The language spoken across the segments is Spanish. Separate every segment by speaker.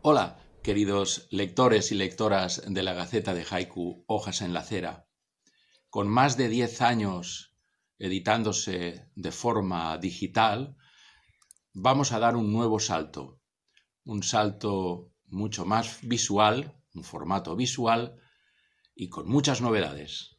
Speaker 1: Hola, queridos lectores y lectoras de la Gaceta de Haiku Hojas en la Acera. Con más de 10 años editándose de forma digital, vamos a dar un salto mucho más visual, un formato visual y con muchas novedades.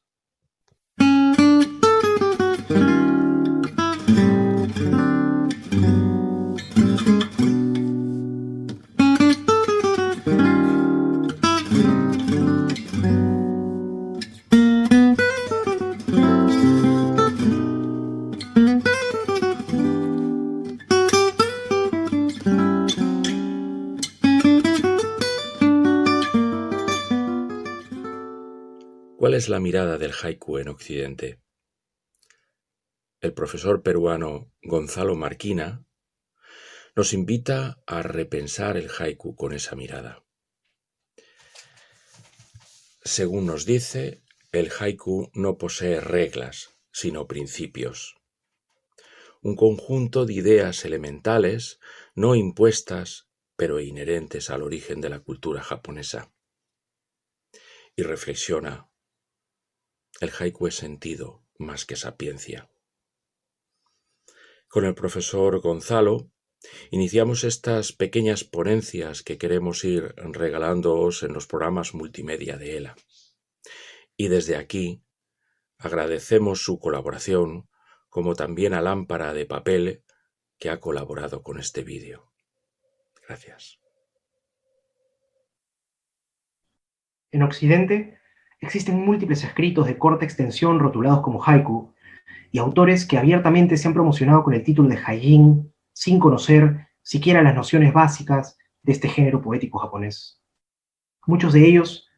Speaker 1: ¿Cuál es la mirada del haiku en Occidente? El profesor peruano Gonzalo Marquina nos invita a repensar el haiku con esa mirada. Según nos dice, el haiku no posee reglas, sino principios. Un conjunto de ideas elementales, no impuestas, pero inherentes al origen de la cultura japonesa. Y reflexiona, el haiku es sentido más que sapiencia. Con el profesor Gonzalo iniciamos estas pequeñas ponencias que queremos ir regalándoos en los programas multimedia de ELA. Y desde aquí agradecemos su colaboración, como también a Lámpara de Papel, que ha colaborado con este vídeo. Gracias.
Speaker 2: En Occidente existen múltiples escritos de corta extensión rotulados como haiku y autores que abiertamente se han promocionado con el título de Haijin sin conocer siquiera las nociones básicas de este género poético japonés. Muchos de ellos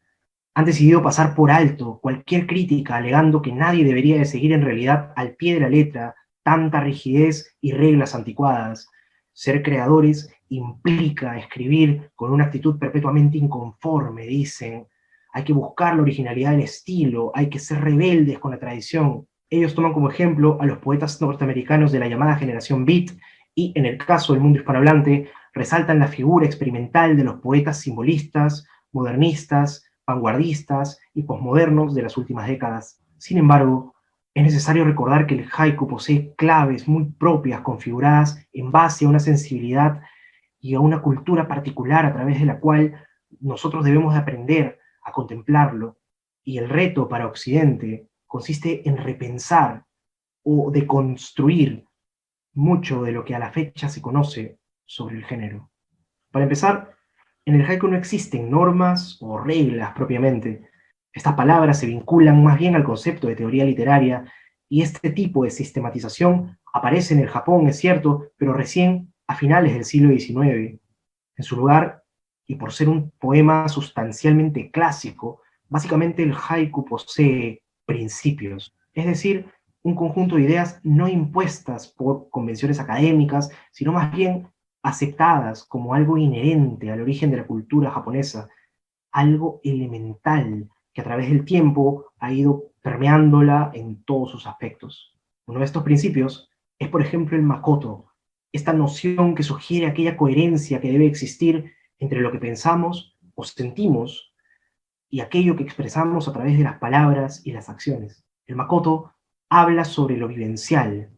Speaker 2: han decidido pasar por alto cualquier crítica alegando que nadie debería de seguir en realidad al pie de la letra tanta rigidez y reglas anticuadas. Ser creadores implica escribir con una actitud perpetuamente inconforme, dicen. Hay que buscar la originalidad del estilo, hay que ser rebeldes con la tradición. Ellos toman como ejemplo a los poetas norteamericanos de la llamada generación Beat y, en el caso del mundo hispanohablante, resaltan la figura experimental de los poetas simbolistas, modernistas, vanguardistas y posmodernos de las últimas décadas. Sin embargo, es necesario recordar que el haiku posee claves muy propias configuradas en base a una sensibilidad y a una cultura particular a través de la cual nosotros debemos de aprender a contemplarlo. Y el reto para Occidente consiste en repensar o deconstruir mucho de lo que a la fecha se conoce sobre el género. Para empezar, en el haiku no existen normas o reglas propiamente. Estas palabras se vinculan más bien al concepto de teoría literaria y este tipo de sistematización aparece en el Japón, es cierto, pero recién a finales del siglo XIX. En su lugar, y por ser un poema sustancialmente clásico, básicamente el haiku posee principios, es decir, un conjunto de ideas no impuestas por convenciones académicas, sino más bien aceptadas como algo inherente al origen de la cultura japonesa, algo elemental que a través del tiempo ha ido permeándola en todos sus aspectos. Uno de estos principios es, por ejemplo, el makoto, esta noción que sugiere aquella coherencia que debe existir entre lo que pensamos o sentimos y aquello que expresamos a través de las palabras y las acciones. El makoto habla sobre lo vivencial,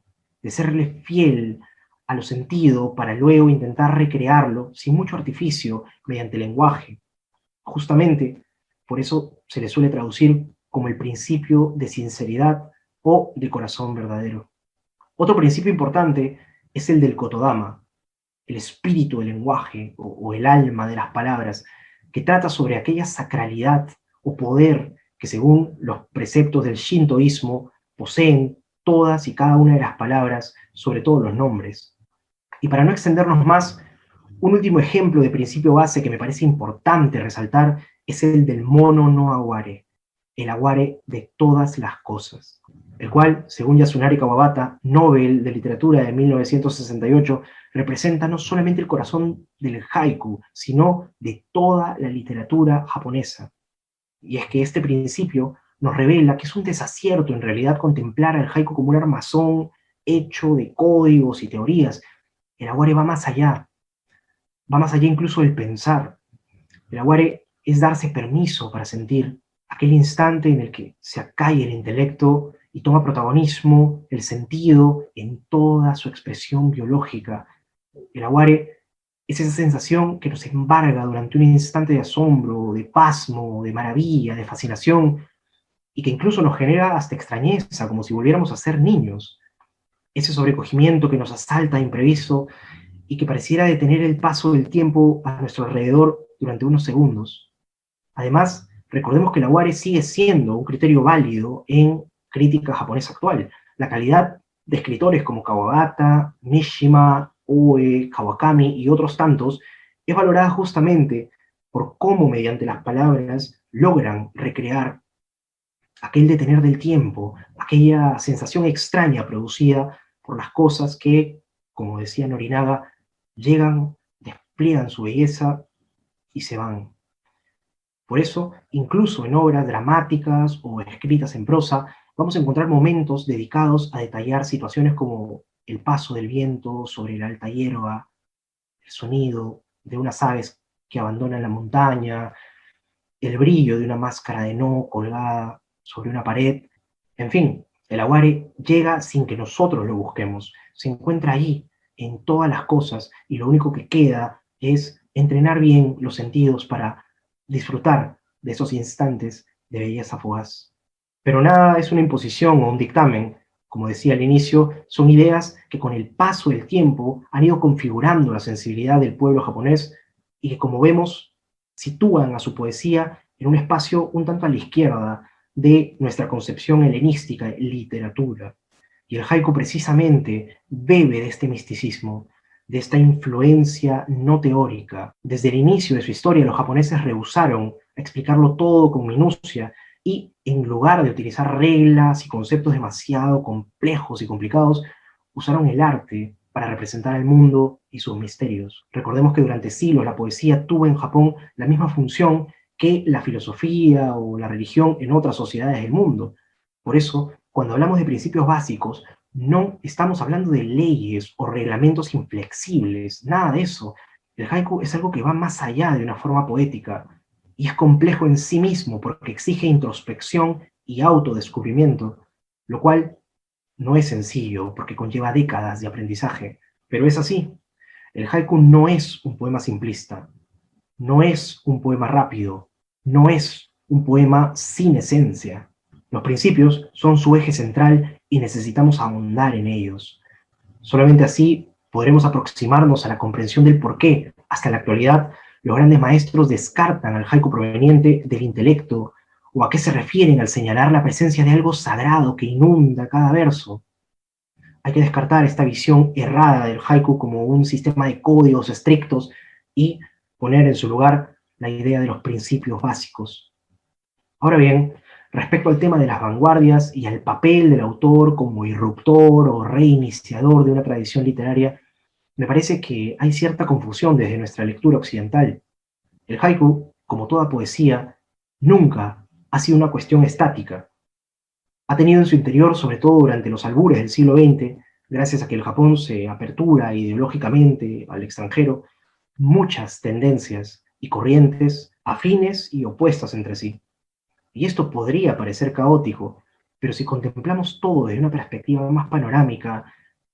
Speaker 2: de serle fiel a lo sentido para luego intentar recrearlo sin mucho artificio mediante el lenguaje. Justamente por eso se le suele traducir como el principio de sinceridad o de corazón verdadero. Otro principio importante es el del kotodama, el espíritu del lenguaje o el alma de las palabras, que trata sobre aquella sacralidad o poder que según los preceptos del shintoísmo poseen todas y cada una de las palabras, sobre todo los nombres. Y para no extendernos más, un último ejemplo de principio base que me parece importante resaltar es el del mono no aware, el aware de todas las cosas, el cual, según Yasunari Kawabata, Nobel de Literatura de 1968, representa no solamente el corazón del haiku, sino de toda la literatura japonesa. Y es que este principio nos revela que es un desacierto en realidad contemplar al haiku como un armazón hecho de códigos y teorías. El aware va más allá. va más allá incluso del pensar. El aguare es darse permiso para sentir, aquel instante en el que se acalla el intelecto y toma protagonismo el sentido en toda su expresión biológica. El aguare es esa sensación que nos embarga durante un instante de asombro, de pasmo, de maravilla, de fascinación, y que incluso nos genera hasta extrañeza, como si volviéramos a ser niños. Ese sobrecogimiento que nos asalta de imprevisto y que pareciera detener el paso del tiempo a nuestro alrededor durante unos segundos. Además, recordemos que la Ware sigue siendo un criterio válido en crítica japonesa actual. La calidad de escritores como Kawabata, Mishima, Oe, Kawakami y otros tantos es valorada justamente por cómo mediante las palabras logran recrear aquel detener del tiempo, aquella sensación extraña producida por las cosas que, como decía Norinaga, llegan, despliegan su belleza y se van. Por eso, incluso en obras dramáticas o escritas en prosa, vamos a encontrar momentos dedicados a detallar situaciones como el paso del viento sobre la alta hierba, el sonido de unas aves que abandonan la montaña, el brillo de una máscara de no colgada sobre una pared. En fin, el aguare llega sin que nosotros lo busquemos, se encuentra allí, en todas las cosas, y lo único que queda es entrenar bien los sentidos para disfrutar de esos instantes de belleza fugaz. Pero nada es una imposición o un dictamen. Como decía al inicio, son ideas que con el paso del tiempo han ido configurando la sensibilidad del pueblo japonés y que, como vemos, sitúan a su poesía en un espacio un tanto a la izquierda de nuestra concepción helenística de literatura. Y el haiku precisamente bebe de este misticismo, de esta influencia no teórica. Desde el inicio de su historia, los japoneses rehusaron explicarlo todo con minucia y, en lugar de utilizar reglas y conceptos demasiado complejos y complicados, usaron el arte para representar el mundo y sus misterios. Recordemos que durante siglos la poesía tuvo en Japón la misma función que la filosofía o la religión en otras sociedades del mundo. Por eso, cuando hablamos de principios básicos, no estamos hablando de leyes o reglamentos inflexibles, nada de eso. El haiku es algo que va más allá de una forma poética y es complejo en sí mismo porque exige introspección y autodescubrimiento, lo cual no es sencillo porque conlleva décadas de aprendizaje, pero es así. El haiku no es un poema simplista, no es un poema rápido, no es un poema sin esencia. Los principios son su eje central y necesitamos ahondar en ellos. Solamente así podremos aproximarnos a la comprensión del por qué, hasta la actualidad, los grandes maestros descartan al haiku proveniente del intelecto, o a qué se refieren al señalar la presencia de algo sagrado que inunda cada verso. Hay que descartar esta visión errada del haiku como un sistema de códigos estrictos y poner en su lugar la idea de los principios básicos. Ahora bien, respecto al tema de las vanguardias y al papel del autor como irruptor o reiniciador de una tradición literaria, me parece que hay cierta confusión desde nuestra lectura occidental. El haiku, como toda poesía, nunca ha sido una cuestión estática. Ha tenido en su interior, sobre todo durante los albures del siglo XX, gracias a que el Japón se apertura ideológicamente al extranjero, muchas tendencias y corrientes afines y opuestas entre sí. Y esto podría parecer caótico, pero si contemplamos todo desde una perspectiva más panorámica,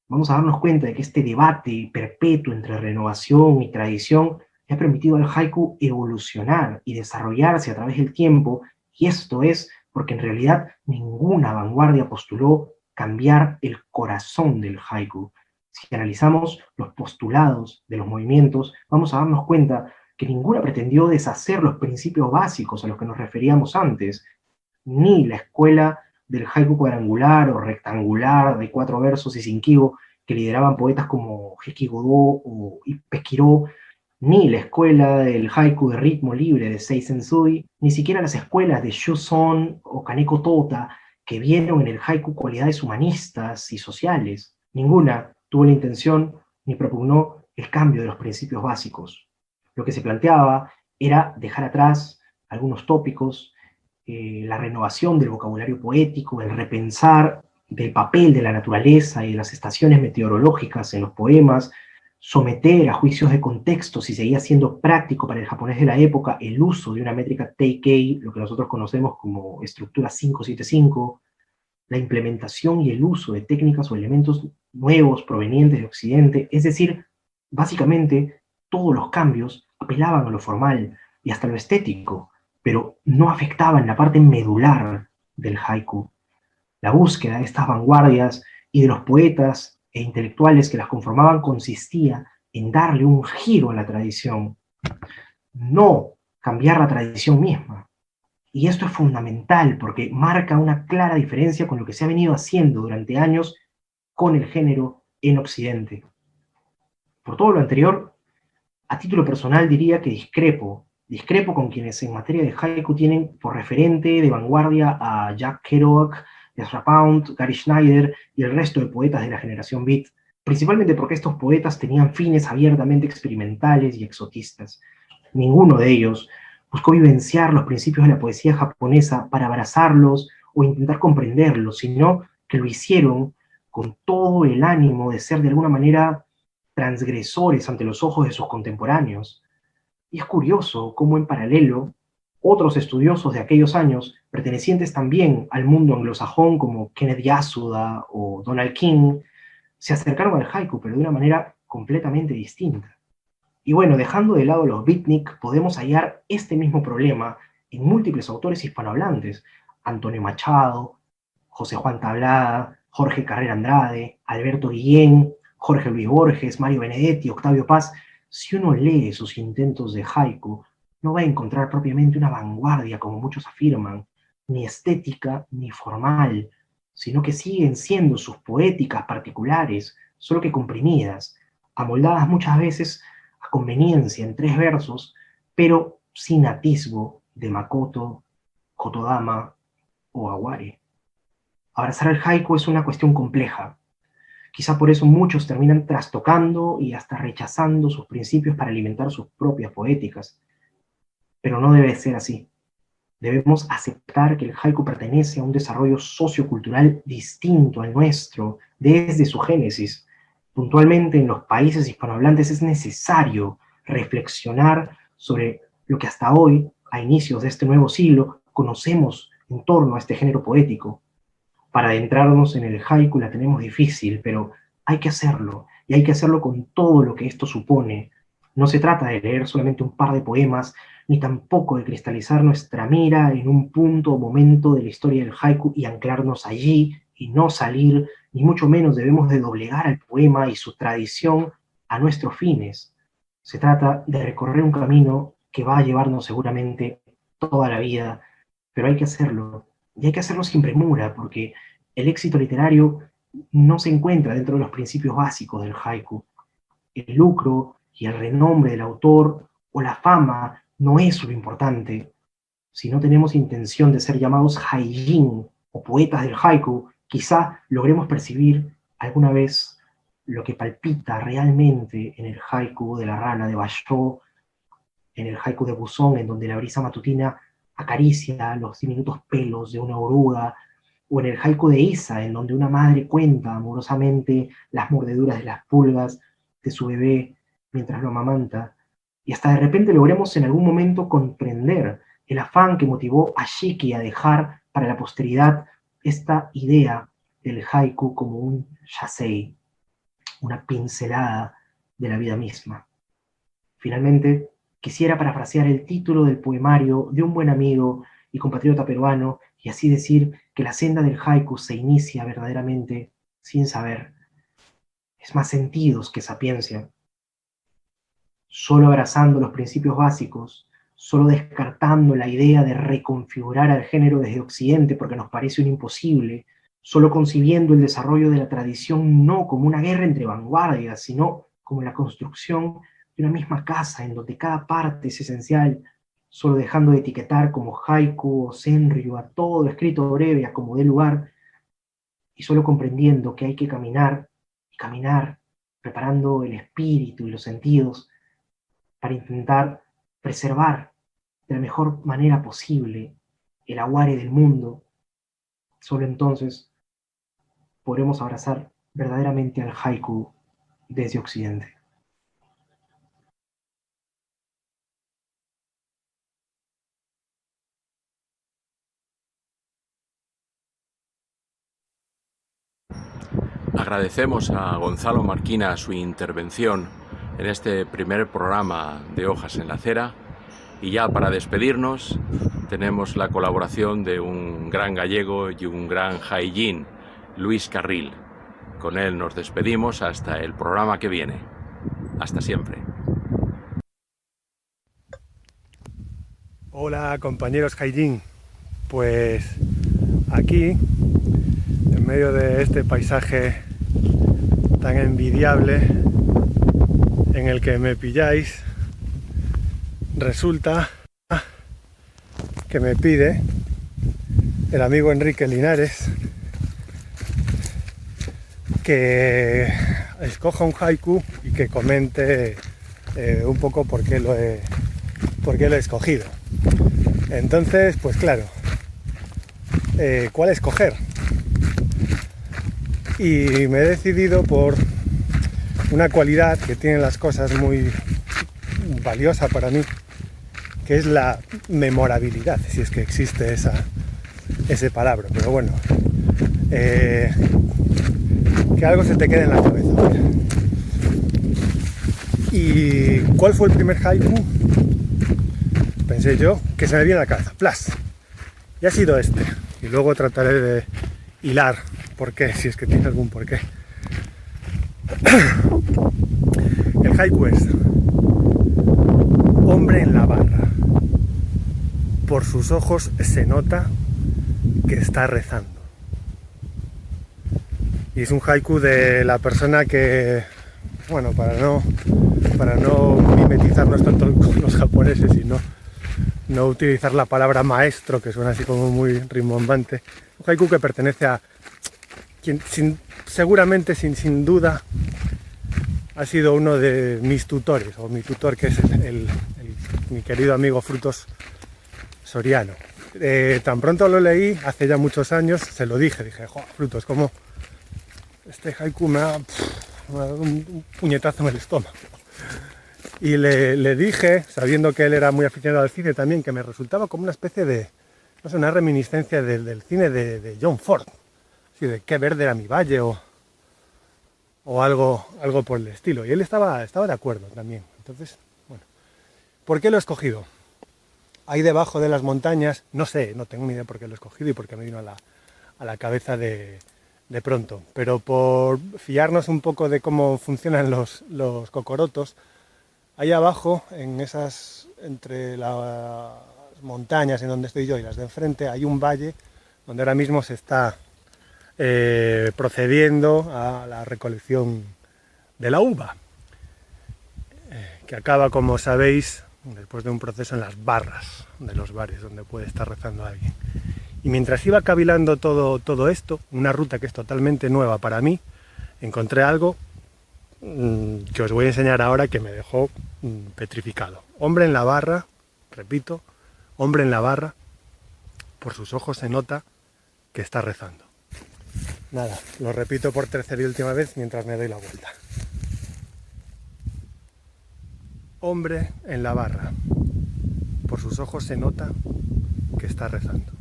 Speaker 2: vamos a darnos cuenta de que este debate perpetuo entre renovación y tradición le ha permitido al haiku evolucionar y desarrollarse a través del tiempo, y esto es porque en realidad ninguna vanguardia postuló cambiar el corazón del haiku. Si analizamos los postulados de los movimientos, vamos a darnos cuenta que ninguna pretendió deshacer los principios básicos a los que nos referíamos antes, ni la escuela del haiku cuadrangular o rectangular de 4 versos y sin kibo que lideraban poetas como Heiki Godó o Ippo Kirō, ni la escuela del haiku de ritmo libre de Sei Sensui, ni siquiera las escuelas de Shuson o Kaneko Tota que vieron en el haiku cualidades humanistas y sociales. Ninguna tuvo la intención ni propugnó el cambio de los principios básicos. Lo que se planteaba era dejar atrás algunos tópicos, la renovación del vocabulario poético, el repensar del papel de la naturaleza y de las estaciones meteorológicas en los poemas, someter a juicios de contexto si seguía siendo práctico para el japonés de la época el uso de una métrica Teikei, lo que nosotros conocemos como estructura 575, la implementación y el uso de técnicas o elementos nuevos provenientes de Occidente, es decir, básicamente todos los cambios apelaban a lo formal y hasta lo estético, pero no afectaban la parte medular del haiku, la búsqueda de estas vanguardias y de los poetas e intelectuales que las conformaban consistía en darle un giro a la tradición, no cambiar la tradición misma. Y esto es fundamental porque marca una clara diferencia con lo que se ha venido haciendo durante años con el género en Occidente. Por todo lo anterior, a título personal diría que discrepo con quienes en materia de haiku tienen por referente de vanguardia a Jack Kerouac, Ezra Pound, Gary Schneider y el resto de poetas de la generación Beat, principalmente porque estos poetas tenían fines abiertamente experimentales y exotistas. Ninguno de ellos buscó vivenciar los principios de la poesía japonesa para abrazarlos o intentar comprenderlos, sino que lo hicieron con todo el ánimo de ser de alguna manera transgresores ante los ojos de sus contemporáneos. Y es curioso cómo en paralelo otros estudiosos de aquellos años, pertenecientes también al mundo anglosajón como Kenneth Yasuda o Donald King, se acercaron al haiku, pero de una manera completamente distinta. Y bueno, dejando de lado los beatnik, podemos hallar este mismo problema en múltiples autores hispanohablantes: Antonio Machado, José Juan Tablada, Jorge Carrera Andrade, Alberto Guillén, Jorge Luis Borges, Mario Benedetti, Octavio Paz. Si uno lee sus intentos de haiku, no va a encontrar propiamente una vanguardia, como muchos afirman, ni estética ni formal, sino que siguen siendo sus poéticas particulares, solo que comprimidas, amoldadas muchas veces a conveniencia en 3 versos, pero sin atisbo de Makoto, Kotodama o Aware. Abrazar el haiku es una cuestión compleja. Quizá por eso muchos terminan trastocando y hasta rechazando sus principios para alimentar sus propias poéticas. Pero no debe ser así. Debemos aceptar que el haiku pertenece a un desarrollo sociocultural distinto al nuestro desde su génesis. Puntualmente en los países hispanohablantes es necesario reflexionar sobre lo que hasta hoy, a inicios de este nuevo siglo, conocemos en torno a este género poético. Para adentrarnos en el haiku la tenemos difícil, pero hay que hacerlo, y hay que hacerlo con todo lo que esto supone. No se trata de leer solamente un par de poemas, ni tampoco de cristalizar nuestra mira en un punto o momento de la historia del haiku y anclarnos allí y no salir, ni mucho menos debemos de doblegar al poema y su tradición a nuestros fines. Se trata de recorrer un camino que va a llevarnos seguramente toda la vida, pero hay que hacerlo, y hay que hacerlo sin premura, porque el éxito literario no se encuentra dentro de los principios básicos del haiku. El lucro y el renombre del autor o la fama no es lo importante. Si no tenemos intención de ser llamados haijin o poetas del haiku, quizá logremos percibir alguna vez lo que palpita realmente en el haiku de la rana de Basho, en el haiku de Buzón, en donde la brisa matutina acaricia los diminutos pelos de una oruga, o en el haiku de Isa, en donde una madre cuenta amorosamente las mordeduras de las pulgas de su bebé mientras lo amamanta, y hasta de repente logremos en algún momento comprender el afán que motivó a Shiki a dejar para la posteridad esta idea del haiku como un yasei, una pincelada de la vida misma. Finalmente, quisiera parafrasear el título del poemario de un buen amigo y compatriota peruano y así decir que la senda del haiku se inicia verdaderamente sin saber. Es más sentidos que sapiencia. Solo abrazando los principios básicos, solo descartando la idea de reconfigurar al género desde Occidente porque nos parece un imposible, solo concibiendo el desarrollo de la tradición no como una guerra entre vanguardias, sino como la construcción de una misma casa en donde cada parte es esencial, solo dejando de etiquetar como haiku o senryu a todo escrito breve a como dé lugar, y solo comprendiendo que hay que caminar y caminar, preparando el espíritu y los sentidos para intentar preservar de la mejor manera posible el aguare del mundo. Solo entonces podremos abrazar verdaderamente al haiku desde Occidente.
Speaker 1: Agradecemos a Gonzalo Marquina su intervención en este primer programa de Hojas en la Acera, y ya para despedirnos tenemos la colaboración de un gran gallego y un gran jaillín, Luis Carril. Con él nos despedimos hasta el programa que viene. Hasta siempre.
Speaker 3: Hola compañeros jaillín, pues aquí, en medio de este paisaje tan envidiable en el que me pilláis, resulta que me pide el amigo Enrique Linares que escoja un haiku y que comente un poco por qué lo he escogido. Entonces, pues claro, ¿cuál escoger? Y me he decidido por una cualidad que tienen las cosas muy valiosa para mí, que es la memorabilidad, si es que existe ese palabra, pero bueno, que algo se te quede en la cabeza. Mira. ¿Y cuál fue el primer haiku? Pensé yo que se me viene a la cabeza, ¡plas! Y ha sido este, y luego trataré de hilar por qué, si es que tiene algún porqué. El haiku es: hombre en la barra, por sus ojos se nota que está rezando. Y es un haiku de la persona que, bueno, para no mimetizarnos tanto con los japoneses y no utilizar la palabra maestro, que suena así como muy rimbombante, un haiku que pertenece a quien seguramente sin duda ha sido uno de mis tutores, o mi tutor, que es mi querido amigo Frutos Soriano. Tan pronto lo leí, hace ya muchos años, se lo dije, jo, Frutos, como este haiku me ha dado un puñetazo en el estómago. Y le dije, sabiendo que él era muy aficionado al cine también, que me resultaba como una especie de, no sé, una reminiscencia del cine de John Ford, así de Qué verde era mi valle o algo por el estilo. Y él estaba de acuerdo también. Entonces, bueno, ¿por qué lo he escogido? Ahí debajo de las montañas, no sé, no tengo ni idea por qué lo he escogido y por qué me vino a la cabeza de pronto, pero por fiarnos un poco de cómo funcionan los cocorotos, ahí abajo, entre las montañas en donde estoy yo y las de enfrente, hay un valle donde ahora mismo se está procediendo a la recolección de la uva, que acaba, como sabéis, después de un proceso en las barras de los bares donde puede estar rezando alguien. Y mientras iba cavilando todo esto, una ruta que es totalmente nueva para mí, encontré algo que os voy a enseñar ahora que me dejó petrificado. Hombre en la barra, repito, hombre en la barra, por sus ojos se nota que está rezando. Nada, lo repito por tercera y última vez mientras me doy la vuelta. Hombre en la barra, por sus ojos se nota que está rezando.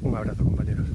Speaker 3: Un abrazo, compañeros.